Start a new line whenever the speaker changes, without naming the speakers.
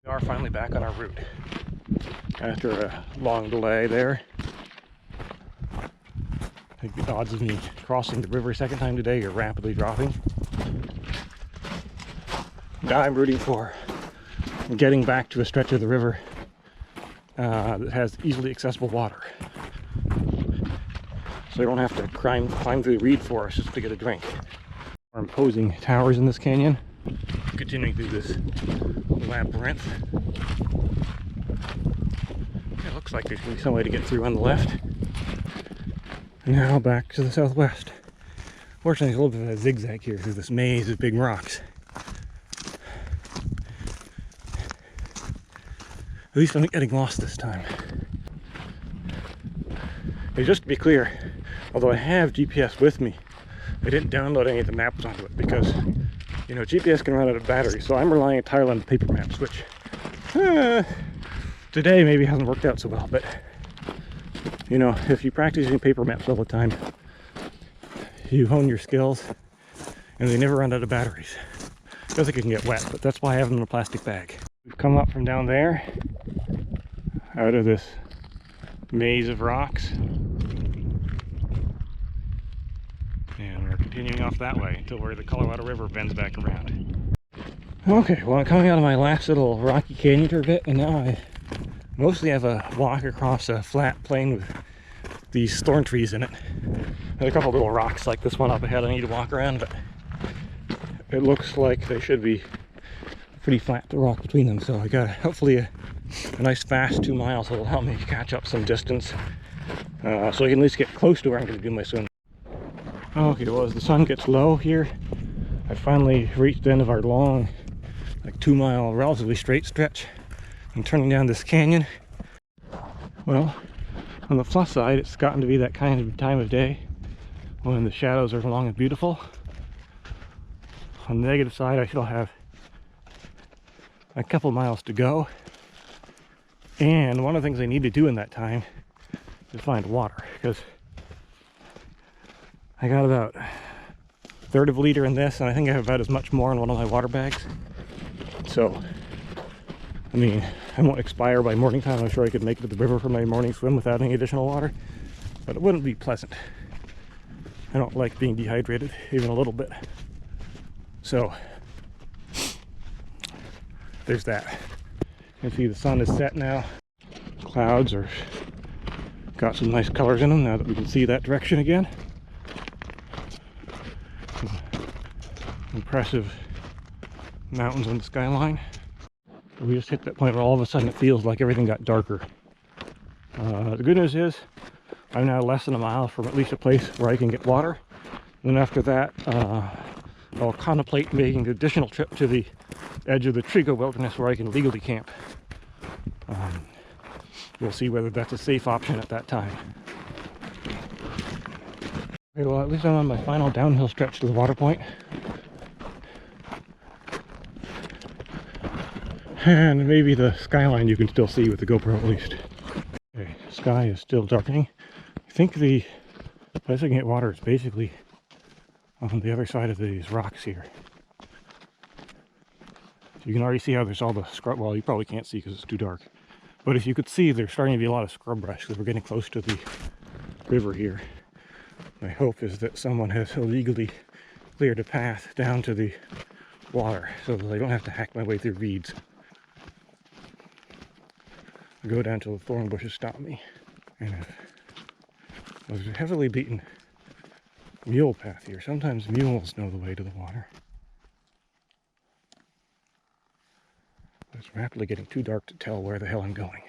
We are finally back on our route after a long delay there. I think the odds of me crossing the river a second time today are rapidly dropping. Now I'm rooting for getting back to a stretch of the river that has easily accessible water, so I don't have to climb through the reed forest just to get a drink. Our imposing towers in this canyon, continuing through this labyrinth. It looks like there's going to be some way to get through on the left. Now back to the southwest. Fortunately, there's a little bit of a zigzag here through this maze of big rocks. At least I'm not getting lost this time. Hey, just to be clear, although I have GPS with me, I didn't download any of the maps onto it because, you know, GPS can run out of battery, so I'm relying entirely on paper maps, which today maybe hasn't worked out so well, but you know, if you practice using paper maps all the time, you hone your skills and they never run out of batteries. I don't think it can get wet, but that's why I have them in a plastic bag. We've come up from down there, out of this maze of rocks, and we're continuing off that way until where the Colorado River bends back around. Okay, well, I'm coming out of my last little rocky canyon for a bit, and now I mostly have a walk across a flat plain with these thorn trees in it. And a couple little rocks like this one up ahead I need to walk around, but it looks like they should be pretty flat to rock between them, so I got hopefully a nice fast 2 miles that'll help me catch up some distance, so I can at least get close to where I'm going to do my swim. Okay, well, as the sun gets low here, I finally reached the end of our long, like 2 mile, relatively straight stretch. I'm turning down this canyon. Well, on the plus side, it's gotten to be that kind of time of day when the shadows are long and beautiful. On the negative side, I still have a couple miles to go, and one of the things I need to do in that time is find water, because I got about 1/3 of a liter in this, and I think I have about as much more in one of my water bags. So I mean, I won't expire by morning time. I'm sure I could make it to the river for my morning swim without any additional water, but it wouldn't be pleasant. I don't like being dehydrated even a little bit. So there's that. You can see the sun is set now. Clouds are got some nice colors in them now that we can see that direction again. Some impressive mountains on the skyline. We just hit that point where all of a sudden it feels like everything got darker. The good news is I'm now less than a mile from at least a place where I can get water. And then after that, I'll contemplate making an additional trip to the edge of the Trigo Wilderness where I can legally camp. We'll see whether that's a safe option at that time. Okay, well, at least I'm on my final downhill stretch to the water point. And maybe the skyline you can still see with the GoPro at least. Okay, sky is still darkening. I think the place I can get water is basically on the other side of these rocks here. So you can already see how there's all the scrub. Well, you probably can't see because it's too dark. But if you could see, there's starting to be a lot of scrub brush because we're getting close to the river here. My hope is that someone has illegally cleared a path down to the water so that I don't have to hack my way through reeds. Go down till the thorn bushes stop me. And there's a heavily beaten mule path here. Sometimes mules know the way to the water. It's rapidly getting too dark to tell where the hell I'm going.